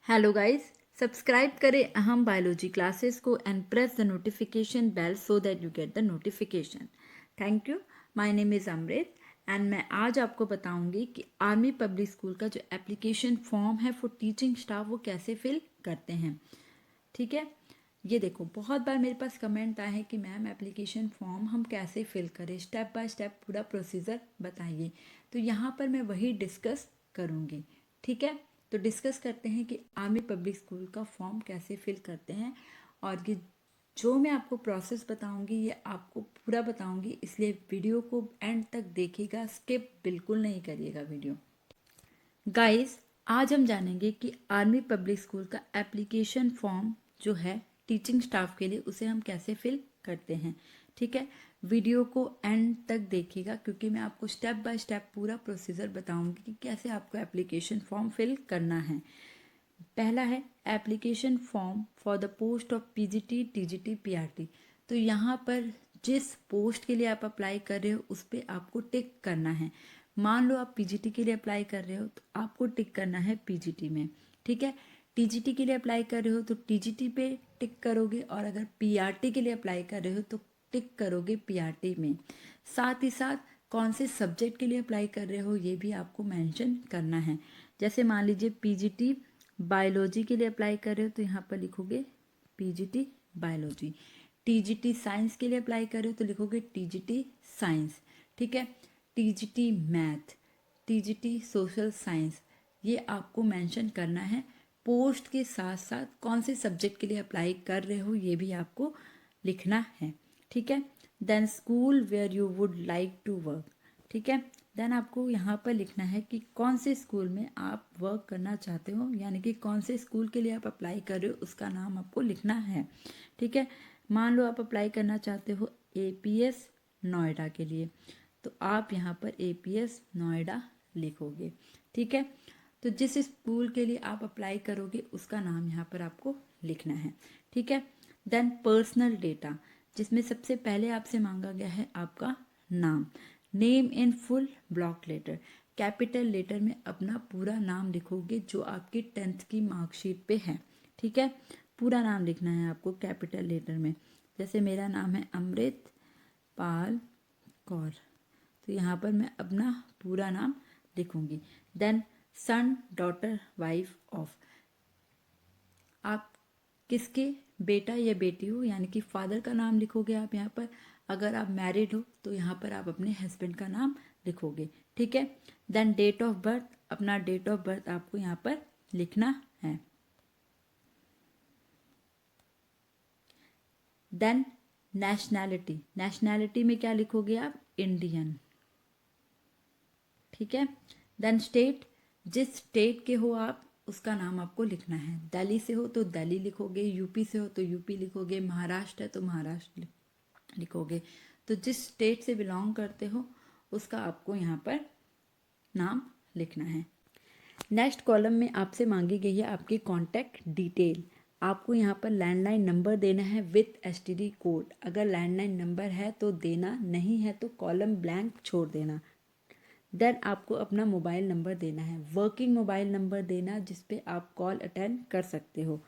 Hello guys, subscribe करें Aham biology classes को and press the notification bell so that you get the notification. Thank you. My name is Amrit and मैं आज आपको बताऊंगी कि army public school का जो एप्लीकेशन फॉर्म है फॉर टीचिंग स्टाफ वो कैसे फिल करते हैं। ठीक है, ये देखो, बहुत बार मेरे पास कमेंट आए हैं कि मैम एप्लीकेशन फॉर्म हम कैसे फिल करें, स्टेप बाय स्टेप पूरा प्रोसीजर बताइए। तो यहाँ पर मैं वही डिस्कस करूँगी। ठीक है, तो डिस्कस करते हैं कि आर्मी पब्लिक स्कूल का फॉर्म कैसे फिल करते हैं। और ये जो मैं आपको प्रोसेस बताऊंगी ये आपको पूरा बताऊंगी, इसलिए वीडियो को एंड तक देखिएगा, स्किप बिल्कुल नहीं करिएगा वीडियो। गाइस, आज हम जानेंगे कि आर्मी पब्लिक स्कूल का एप्लीकेशन फॉर्म जो है टीचिंग स्टाफ के लिए उसे हम कैसे फिल करते हैं। ठीक है, वीडियो को एंड तक देखिएगा क्योंकि मैं आपको स्टेप बाय स्टेप पूरा प्रोसीजर बताऊंगी कि कैसे आपको एप्लीकेशन फॉर्म फिल करना है। पहला है application form for the post of PGT, TGT, PRT. तो यहाँ पर जिस पोस्ट के लिए आप अप्लाई कर रहे हो उस पर आपको टिक करना है। मान लो आप पीजीटी के लिए अप्लाई कर रहे हो तो आपको टिक करना है पीजीटी में। ठीक है, टीजीटी के लिए अप्लाई कर रहे हो तो टीजीटी पे टिक करोगे, और अगर पीआरटी के लिए अप्लाई कर रहे हो तो टिक करोगे पीआरटी में। साथ ही साथ कौन से सब्जेक्ट के लिए अप्लाई कर रहे हो ये भी आपको मेंशन करना है। जैसे मान लीजिए पीजीटी बायोलॉजी के लिए अप्लाई कर रहे हो तो यहाँ पर लिखोगे पीजीटी बायोलॉजी। टीजीटी साइंस के लिए अप्लाई कर रहे हो तो लिखोगे टीजीटी साइंस। ठीक है, TGT math, TGT social science, ये आपको मेंशन करना है। पोस्ट के साथ साथ कौन से सब्जेक्ट के लिए अप्लाई कर रहे हो ये भी आपको लिखना है। ठीक है, then school where you would like to work. ठीक है, देन आपको यहाँ पर लिखना है कि कौन से स्कूल में आप वर्क करना चाहते हो, यानी कि कौन से स्कूल के लिए आप अप्लाई कर रहे हो उसका नाम आपको लिखना है। ठीक है, मान लो आप अप्लाई करना चाहते हो एपीएस नोएडा के लिए, तो आप यहाँ पर एपीएस नोएडा लिखोगे। ठीक है, तो जिस स्कूल के लिए आप अप्लाई करोगे उसका नाम यहाँ पर आपको लिखना है। ठीक है, देन पर्सनल डेटा, जिसमें सबसे पहले आपसे मांगा गया है आपका नाम। Name in full block letter, capital letter में अपना पूरा नाम लिखोगे जो आपकी 10th की मार्कशीट पे है। ठीक है, पूरा नाम लिखना है आपको कैपिटल लेटर में। जैसे मेरा नाम है अमृत पाल कौर, तो यहाँ पर मैं अपना पूरा नाम लिखूंगी। Then son, daughter, wife of, आप किसके बेटा या बेटी हो, यानी कि फादर का नाम लिखोगे आप यहाँ पर। अगर आप मैरिड हो तो यहाँ पर आप अपने हस्बैंड का नाम लिखोगे। ठीक है, देन डेट ऑफ बर्थ, अपना डेट ऑफ बर्थ आपको यहाँ पर लिखना है। देन नेशनैलिटी, नेशनैलिटी में क्या लिखोगे आप, इंडियन। ठीक है, देन स्टेट, जिस स्टेट के हो आप उसका नाम आपको लिखना है। दिल्ली से हो तो दिल्ली लिखोगे, यूपी से हो तो यूपी लिखोगे, महाराष्ट्र है तो महाराष्ट्र लिखोगे। तो जिस स्टेट से बिलोंग करते हो उसका आपको यहाँ पर नाम लिखना है। नेक्स्ट कॉलम में आपसे मांगी गई है आपकी कॉन्टैक्ट डिटेल। आपको यहाँ पर लैंडलाइन नंबर देना है विथ एसटीडी कोड। अगर लैंडलाइन नंबर है तो देना, नहीं है तो कॉलम ब्लैंक छोड़ देना। देन आपको अपना मोबाइल नंबर देना है, वर्किंग मोबाइल नंबर देना जिस पे आप कॉल अटेंड कर सकते हो।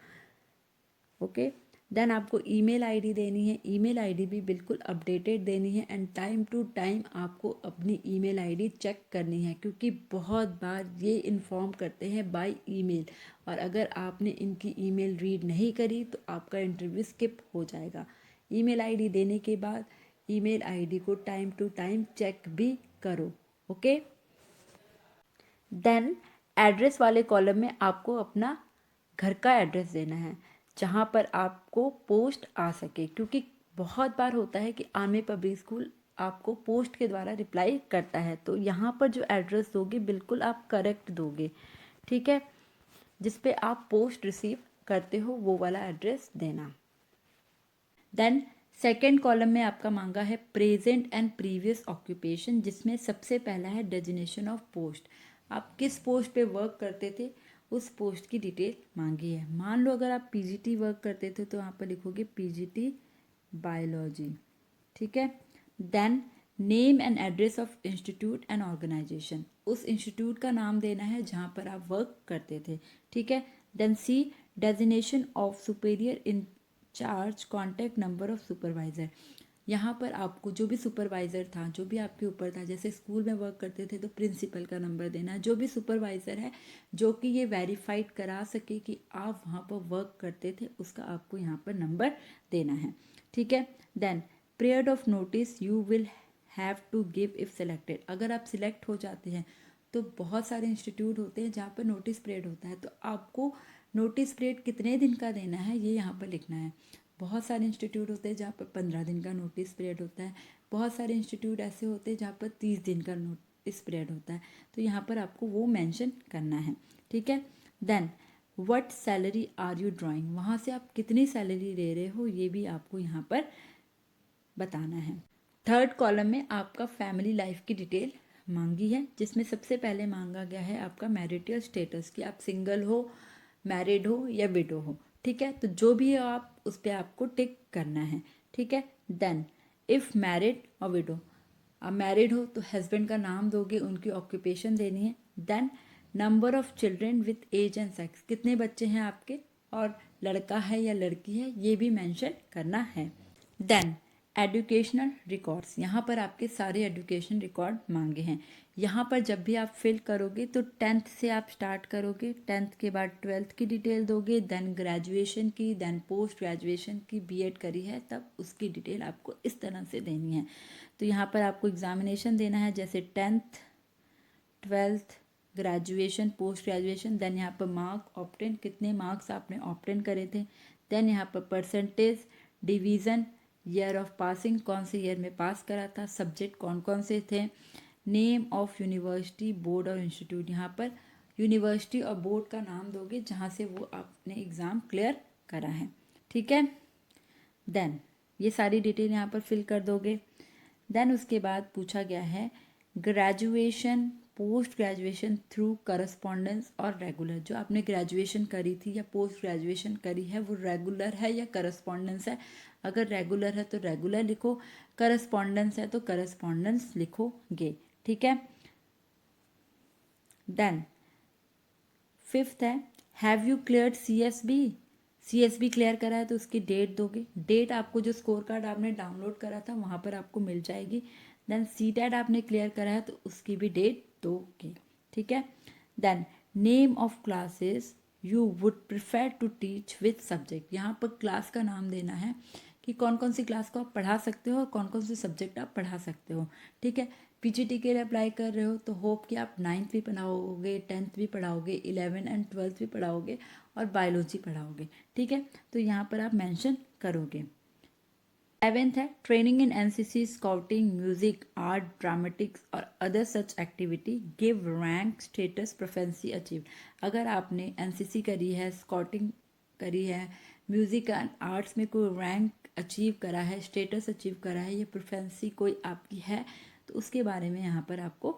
ओके, देन आपको ईमेल आईडी देनी है, ईमेल आईडी भी बिल्कुल अपडेटेड देनी है। एंड टाइम टू टाइम आपको अपनी ईमेल आईडी चेक करनी है, क्योंकि बहुत बार ये इन्फॉर्म करते हैं बाय ईमेल, और अगर आपने इनकी ईमेल रीड नहीं करी तो आपका इंटरव्यू स्किप हो जाएगा। ईमेल आईडी देने के बाद ईमेल आईडी को टाइम टू टाइम चेक भी करो। ओके, देन एड्रेस वाले कॉलम में आपको अपना घर का एड्रेस देना है जहाँ पर आपको पोस्ट आ सके, क्योंकि बहुत बार होता है कि आर्मी पब्लिक स्कूल आपको पोस्ट के द्वारा रिप्लाई करता है। तो यहाँ पर जो एड्रेस दोगे बिल्कुल आप करेक्ट दोगे। ठीक है, जिस पे आप पोस्ट रिसीव करते हो वो वाला एड्रेस देना। देन सेकेंड कॉलम में आपका मांगा है प्रेजेंट एंड प्रीवियस ऑक्यूपेशन, जिसमें सबसे पहला है डेजिग्नेशन ऑफ पोस्ट। आप किस पोस्ट पे वर्क करते थे उस पोस्ट की डिटेल मांगी है। मान लो अगर आप पीजीटी वर्क करते थे तो यहाँ पर लिखोगे पीजीटी बायोलॉजी। ठीक है, then name and address of institute and organization, उस इंस्टीट्यूट का नाम देना है जहाँ पर आप वर्क करते थे, ठीक है। Then C, designation of superior in charge, contact number of supervisor, यहाँ पर आपको जो भी सुपरवाइज़र था, जो भी आपके ऊपर था, जैसे स्कूल में वर्क करते थे तो प्रिंसिपल का नंबर देना है, जो भी सुपरवाइज़र है जो कि ये वेरीफाइड करा सके कि आप वहाँ पर वर्क करते थे, उसका आपको यहाँ पर नंबर देना है, ठीक है। Then period of notice you will have to give if selected, अगर आप सिलेक्ट हो जाते हैं तो बहुत सारे इंस्टीट्यूट होते हैं जहाँ पर नोटिस पीरियड होता है, तो आपको नोटिस पीरियड कितने दिन का देना है ये यहाँ पर लिखना है। बहुत सारे इंस्टीट्यूट होते हैं जहाँ पर 15 दिन का नोटिस पीरियड होता है, बहुत सारे इंस्टीट्यूट ऐसे होते हैं जहाँ पर 30 दिन का नोटिस पीरियड होता है, तो यहाँ पर आपको वो मेंशन करना है, ठीक है। Then what salary are you drawing, वहाँ से आप कितनी सैलरी ले रहे हो ये भी आपको यहाँ पर बताना है। थर्ड कॉलम में आपका फैमिली लाइफ की डिटेल मांगी है, जिसमें सबसे पहले मांगा गया है आपका मैरिटल स्टेटस, कि आप सिंगल हो, मैरिड हो या विडो हो, ठीक है। तो जो भी हो आप उस पर आपको टिक करना है, ठीक है। देन इफ़ मैरिड और विडो, आप मैरिड हो तो हस्बैंड का नाम दोगे, उनकी ऑक्यूपेशन देनी है। Then number of children with age and sex, कितने बच्चे हैं आपके और लड़का है या लड़की है ये भी मेंशन करना है। देन एजुकेशनल रिकॉर्ड्स, यहाँ पर आपके सारे एजुकेशन रिकॉर्ड मांगे हैं। यहाँ पर जब भी आप फिल करोगे तो 10th से आप स्टार्ट करोगे, 10th के बाद 12th की डिटेल दोगे, देन ग्रेजुएशन की, देन पोस्ट ग्रेजुएशन की, बीएड करी है तब उसकी डिटेल आपको इस तरह से देनी है। तो यहाँ पर आपको एग्जामिनेशन देना है, जैसे 10th, 12th, graduation, post graduation, then यहाँ पर मार्क ऑप्टेन, कितने मार्क्स आपने ऑप्टेन करे थे, देन यहाँ पर percentage, division, year of passing, कौन से ईयर में पास करा था, सब्जेक्ट कौन कौन से थे, नेम ऑफ यूनिवर्सिटी, बोर्ड और इंस्टीट्यूट, यहाँ पर यूनिवर्सिटी और बोर्ड का नाम दोगे जहाँ से वो आपने एग्ज़ाम क्लियर करा है, ठीक है। देन ये सारी डिटेल यहाँ पर फिल कर दोगे। देन उसके बाद पूछा गया है graduation, post graduation through correspondence और रेगुलर, जो आपने ग्रेजुएशन करी थी या पोस्ट ग्रेजुएशन करी है वो रेगुलर है या करस्पॉन्डेंस है। अगर रेगुलर है तो रेगुलर लिखो, करस्पॉन्डेंस है तो करस्पॉन्डेंस लिखोगे, ठीक है। देन फिफ्थ है have you cleared CSB, CSB clear करा है तो उसकी डेट दोगे, डेट आपको जो स्कोर कार्ड आपने डाउनलोड करा था वहाँ पर आपको मिल जाएगी। देन सीटेट आपने क्लियर करा है तो उसकी भी डेट दोगे, ठीक है। Then name of classes you would prefer to teach with subject, यहाँ पर क्लास का नाम देना है कि कौन कौन सी क्लास को आप पढ़ा सकते हो और कौन कौन से सब्जेक्ट आप पढ़ा सकते हो, ठीक है। पीजीटी के लिए अप्लाई कर रहे हो तो होप कि आप 9th भी पढ़ाओगे, 10th भी पढ़ाओगे, 11 एंड 12th भी पढ़ाओगे और बायोलॉजी पढ़ाओगे, ठीक है। तो यहाँ पर आप मेंशन करोगे। 7th है training in NCC, scouting, music, art, dramatics और other such activity give rank, status, proficiency achieve, अगर आपने एनसीसी करी है, स्काउटिंग करी है, म्यूजिक एंड आर्ट्स में कोई रैंक अचीव करा है, स्टेटस अचीव करा है या प्रोफेंसी कोई आपकी है तो उसके बारे में यहाँ पर आपको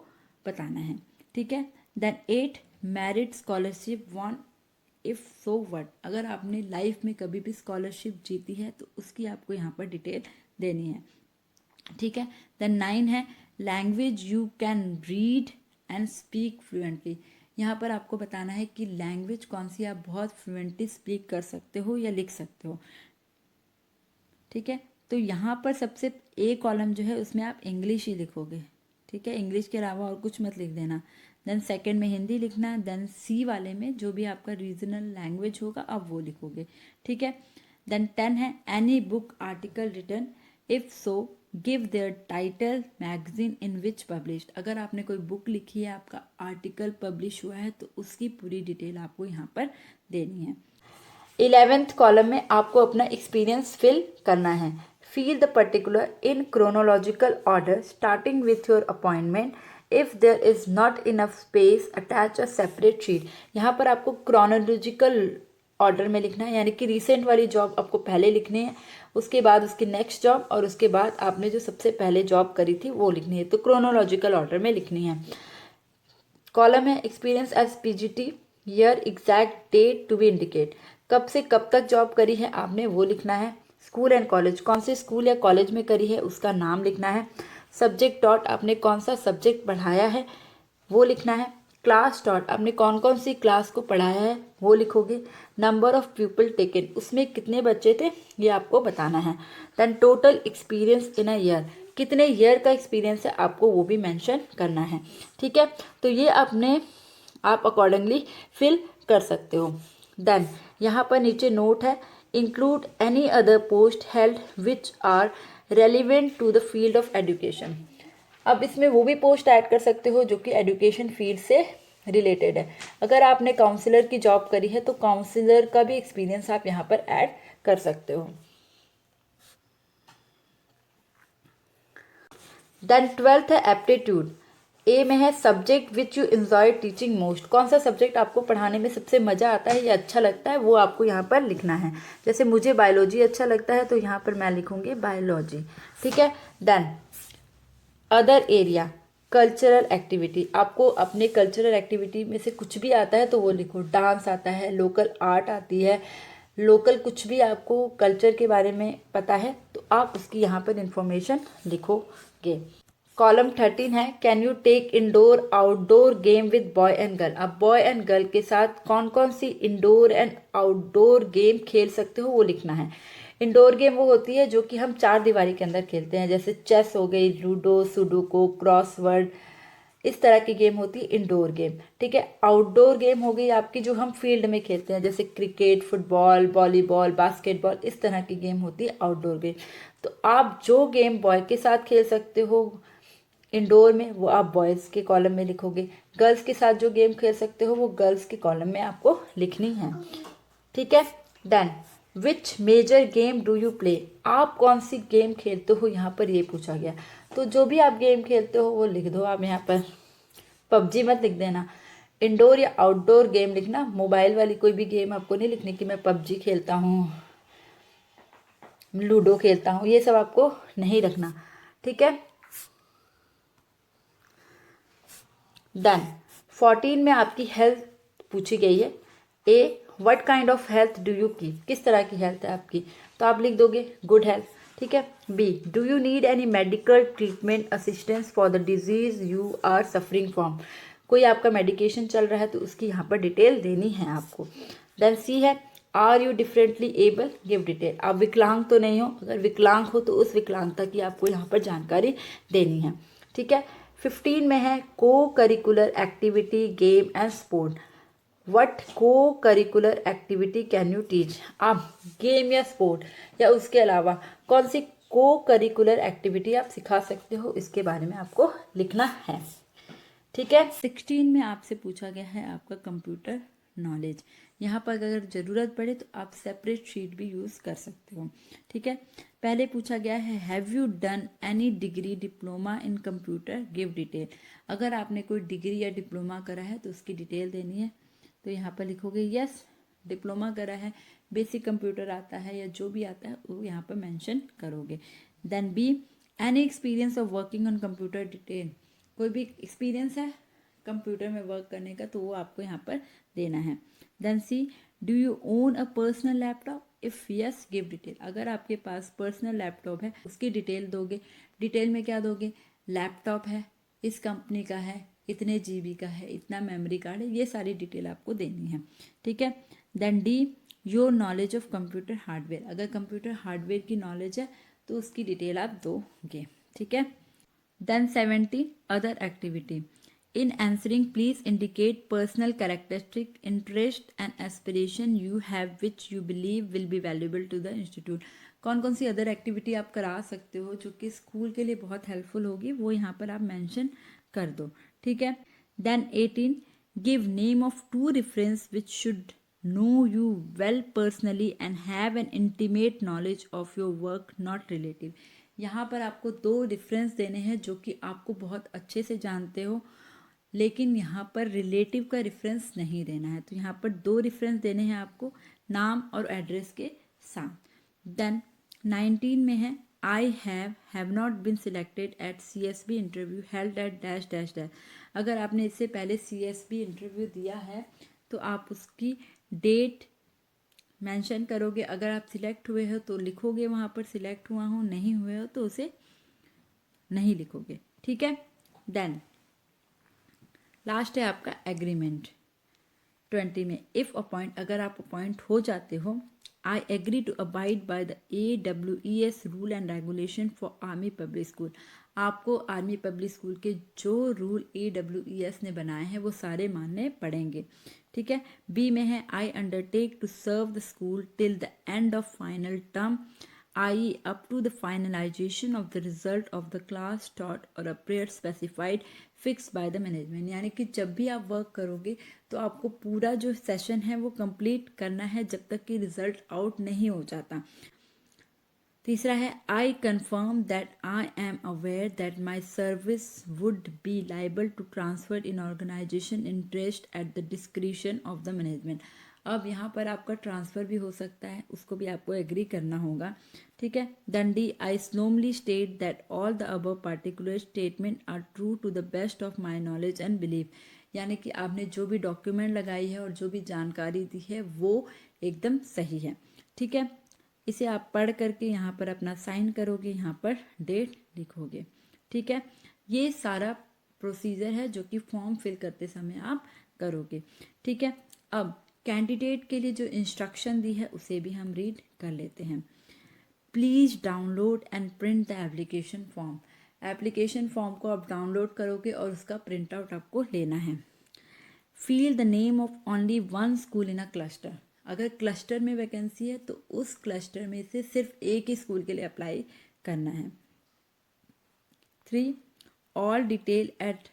बताना है, ठीक है। Then 8 merit scholarship one if so what, अगर आपने लाइफ में कभी भी स्कॉलरशिप जीती है तो उसकी आपको यहाँ पर डिटेल देनी है, ठीक है। देन 9 है language you can read and speak fluently, यहाँ पर आपको बताना है कि लैंग्वेज कौन सी आप बहुत फ्लुएंटली स्पीक कर सकते हो या लिख सकते हो, ठीक है। तो यहाँ पर सबसे ए कॉलम जो है उसमें आप इंग्लिश ही लिखोगे, ठीक है, इंग्लिश के अलावा और कुछ मत लिख देना। देन सेकंड में हिंदी लिखना है, देन सी वाले में जो भी आपका रीजनल लैंग्वेज होगा आप वो लिखोगे, ठीक है। देन 10 है any book article written, if so give their title, magazine in which published, अगर आपने कोई बुक लिखी है, आपका आर्टिकल पब्लिश हुआ है तो उसकी पूरी डिटेल आपको यहाँ पर देनी है। 11th कॉलम में आपको अपना एक्सपीरियंस फिल करना है, fill the particular in chronological order starting with your appointment. If there is not enough space, attach a separate sheet. यहाँ पर आपको chronological order में लिखना है, यानी कि रिसेंट वाली जॉब आपको पहले लिखनी है, उसके बाद उसकी नेक्स्ट जॉब और उसके बाद आपने जो सबसे पहले जॉब करी थी वो लिखनी है, तो क्रोनोलॉजिकल ऑर्डर में लिखनी है। कॉलम है experience as PGT, year, exact date to be indicate, कब से कब तक जॉब करी है आपने वो लिखना है। स्कूल एंड कॉलेज, कौन से स्कूल या कॉलेज में करी है उसका नाम लिखना है। सब्जेक्ट डॉट आपने कौन सा सब्जेक्ट पढ़ाया है वो लिखना है। क्लास डॉट आपने कौन कौन सी क्लास को पढ़ाया है वो लिखोगे। नंबर ऑफ पीपल टेकन उसमें कितने बच्चे थे ये आपको बताना है। Then total experience in a year कितने ईयर का एक्सपीरियंस है आपको वो भी मेंशन करना है। ठीक है, तो ये आप अकॉर्डिंगली फिल कर सकते हो। देन यहाँ पर नीचे नोट है, include any other post held which are relevant to the field of education. अब इसमें वो भी पोस्ट ऐड कर सकते हो जो कि एजुकेशन फील्ड से रिलेटेड है। अगर आपने काउंसलर की जॉब करी है तो काउंसलर का भी एक्सपीरियंस आप यहाँ पर ऐड कर सकते हो। देन 12th है एप्टीट्यूड। ए में है subject which you enjoy teaching most. कौन सा सब्जेक्ट आपको पढ़ाने में सबसे मज़ा आता है या अच्छा लगता है वो आपको यहाँ पर लिखना है। जैसे मुझे बायोलॉजी अच्छा लगता है तो यहाँ पर मैं लिखूँगी बायोलॉजी। ठीक है, then other area cultural activity आपको अपने कल्चरल एक्टिविटी में से कुछ भी आता है तो वो लिखो। डांस आता है, लोकल आर्ट आती है, लोकल कुछ भी आपको कल्चर के बारे में पता है तो आप उसकी यहाँ पर इंफॉर्मेशन लिखोगे। कॉलम 13 है can you take indoor outdoor game with boy and girl. अब बॉय एंड गर्ल के साथ कौन कौन सी इंडोर एंड आउटडोर गेम खेल सकते हो वो लिखना है। इंडोर गेम वो होती है जो कि हम चार दीवारी के अंदर खेलते हैं, जैसे चेस हो गई, लूडो, सुडोको, क्रॉसवर्ड, इस तरह की गेम होती है इंडोर गेम। ठीक है, आउटडोर गेम हो गई आपकी जो हम फील्ड में खेलते हैं, जैसे क्रिकेट, फुटबॉल, वॉलीबॉल, बास्केटबॉल, इस तरह की गेम होती है आउटडोर गेम। तो आप जो गेम बॉय के साथ खेल सकते हो इंडोर में वो आप बॉयज़ के कॉलम में लिखोगे। गर्ल्स के साथ जो गेम खेल सकते हो वो गर्ल्स के कॉलम में आपको लिखनी है। ठीक है, then which major game do you play. आप कौन सी गेम खेलते हो यहाँ पर ये पूछा गया, तो जो भी आप गेम खेलते हो वो लिख दो। आप यहाँ पर पबजी मत लिख देना, इंडोर या आउटडोर गेम लिखना। मोबाइल वाली कोई भी गेम आपको नहीं लिखनी कि मैं पबजी खेलता हूँ, लूडो खेलता हूँ, ये सब आपको नहीं रखना। ठीक है, देन 14 में आपकी हेल्थ पूछी गई है। A what kind of health do you keep, किस तरह की हेल्थ है आपकी, तो आप लिख दोगे गुड हेल्थ। ठीक है, B do you need any medical treatment assistance for the disease you are suffering from. कोई आपका मेडिकेशन चल रहा है तो उसकी यहाँ पर डिटेल देनी है आपको। देन सी है are you differently able, give detail. आप विकलांग तो नहीं हो, अगर विकलांग हो तो उस विकलांगता की आपको यहाँ पर जानकारी देनी है। ठीक है, 15 में है co-curricular activity game and sport. What co-curricular activity can you teach. आप गेम या स्पोर्ट या उसके अलावा कौन सी को करिकुलर एक्टिविटी आप सिखा सकते हो इसके बारे में आपको लिखना है। ठीक है, 16 में आपसे पूछा गया है आपका कंप्यूटर नॉलेज। यहाँ पर अगर ज़रूरत पड़े तो आप सेपरेट शीट भी यूज़ कर सकते हो। ठीक है, पहले पूछा गया है have you done any degree diploma in computer, give detail. अगर आपने कोई डिग्री या डिप्लोमा करा है तो उसकी डिटेल देनी है। तो यहाँ पर लिखोगे यस डिप्लोमा करा है, बेसिक कंप्यूटर आता है या जो भी आता है वो यहाँ पर मेंशन करोगे। Then B any experience of working on computer detail. कोई भी एक्सपीरियंस है कंप्यूटर में वर्क करने का तो वो आपको यहाँ पर देना है। Then C do you own a personal laptop, if yes give detail. अगर आपके पास पर्सनल लैपटॉप है उसकी डिटेल दोगे। डिटेल में क्या दोगे, लैपटॉप है, इस कंपनी का है, इतने GB का है, इतना मेमोरी कार्ड है, ये सारी डिटेल आपको देनी है। ठीक है, then D your knowledge of computer hardware. अगर कंप्यूटर हार्डवेयर की नॉलेज है तो उसकी डिटेल आप दोगे। ठीक है, then 17 other activity. In answering, please indicate personal characteristic, interest and aspiration you have which you believe will be valuable to the institute. कौन कौन सी अदर एक्टिविटी आप करा सकते हो जो कि स्कूल के लिए बहुत हेल्पफुल होगी वो यहाँ पर आप मेंशन कर दो। ठीक है, then 18 give name of two reference which should know you well personally and have an intimate knowledge of your work not relative. यहाँ पर आपको दो रेफरेंस देने हैं जो कि आपको बहुत अच्छे से जानते हो लेकिन यहाँ पर रिलेटिव का रेफरेंस नहीं देना है। तो यहाँ पर दो रेफरेंस देने हैं आपको नाम और एड्रेस के साथ। देन 19 में है I have not been selected eight CSB interview held at dash dash dash. अगर आपने इससे पहले CSB इंटरव्यू दिया है तो आप उसकी डेट मेंशन करोगे। अगर आप सिलेक्ट हुए हो तो लिखोगे वहाँ पर सिलेक्ट हुआ हूँ, नहीं हुए हो तो उसे नहीं लिखोगे, ठीक है। देन लास्ट है आपका एग्रीमेंट 20 में। इफ़ अपॉइंट, अगर आप अपॉइंट हो जाते हो, I agree to abide by the AWES rule and regulation for army public school. आपको आर्मी पब्लिक स्कूल के जो रूल AWES ने बनाए हैं वो सारे मानने पड़ेंगे, ठीक है। बी में है I undertake to serve the school till the end of final term, i.e. up to the finalization of the result of the class taught or a period specified fixed by the management। यानी कि जब भी आप work करोगे तो आपको पूरा जो सेशन है वो कंप्लीट करना है जब तक कि रिजल्ट आउट नहीं हो जाता। तीसरा है I confirm that I am aware that my service would be liable to transfer in organisation interest at the discretion of the management. अब यहाँ पर आपका ट्रांसफ़र भी हो सकता है, उसको भी आपको एग्री करना होगा, ठीक है। Then D I solemnly state that all the above particular statement are true to the best of my knowledge and belief. यानी कि आपने जो भी डॉक्यूमेंट लगाई है और जो भी जानकारी दी है वो एकदम सही है, ठीक है। इसे आप पढ़ करके यहाँ पर अपना साइन करोगे, यहाँ पर डेट लिखोगे, ठीक है। ये सारा प्रोसीजर है जो कि फॉर्म फिल करते समय आप करोगे, ठीक है। अब कैंडिडेट के लिए जो इंस्ट्रक्शन दी है उसे भी हम रीड कर लेते हैं। Please download and print the application form. Application form को आप डाउनलोड करोगे और उसका प्रिंट आउट आपको लेना है। Feel the name of only one school in a cluster. अगर क्लस्टर में वैकेंसी है तो उस क्लस्टर में से सिर्फ एक ही स्कूल के लिए अप्लाई करना है। 3 all detail at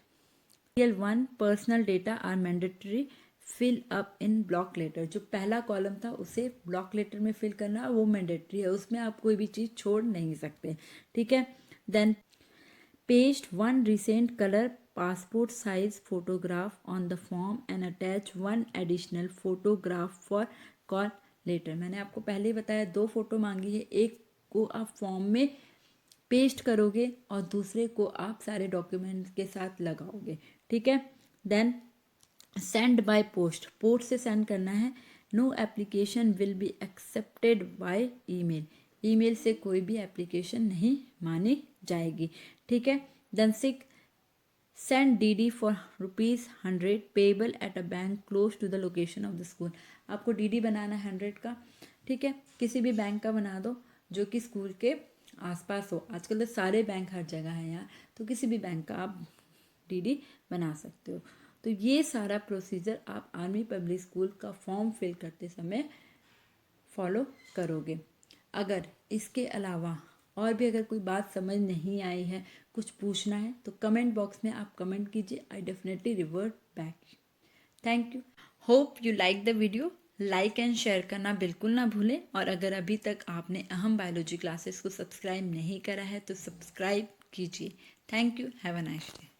L1 personal data are mandatory fill up in block letter. जो पहला कॉलम था उसे ब्लॉक लेटर में फिल करना, वो मैंडेटरी है, उसमें आप कोई भी चीज़ छोड़ नहीं सकते, ठीक है। Then paste 1 recent colour passport size photograph on the form and attach 1 additional photograph for call letter। मैंने आपको पहले ही बताया 2 फोटो मांगी है, एक को आप फॉर्म में पेस्ट करोगे और दूसरे को आप सारे डॉक्यूमेंट के साथ लगाओगे, ठीक है। Then send by post, post से सेंड करना है। No application will be accepted by email, email से कोई भी एप्लीकेशन नहीं मानी जाएगी, ठीक है। Then 6 send DD for ₹100 payable at a bank close to the location of the school. आपको DD बनाना है 100 का, ठीक है। किसी भी बैंक का बना दो जो कि स्कूल के आसपास हो। आजकल तो सारे बैंक हर जगह है यार, तो किसी भी बैंक का आप DD बना सकते हो। तो ये सारा प्रोसीजर आप आर्मी पब्लिक स्कूल का फॉर्म फिल करते समय फॉलो करोगे। अगर इसके अलावा और भी अगर कोई बात समझ नहीं आई है, कुछ पूछना है, तो कमेंट बॉक्स में आप कमेंट कीजिए, I definitely revert back. Thank you. Hope you like the video. Like and share करना बिल्कुल ना भूलें, और अगर अभी तक आपने अहम बायोलॉजी क्लासेस को सब्सक्राइब नहीं करा है तो सब्सक्राइब कीजिए। Thank you. Have a nice day.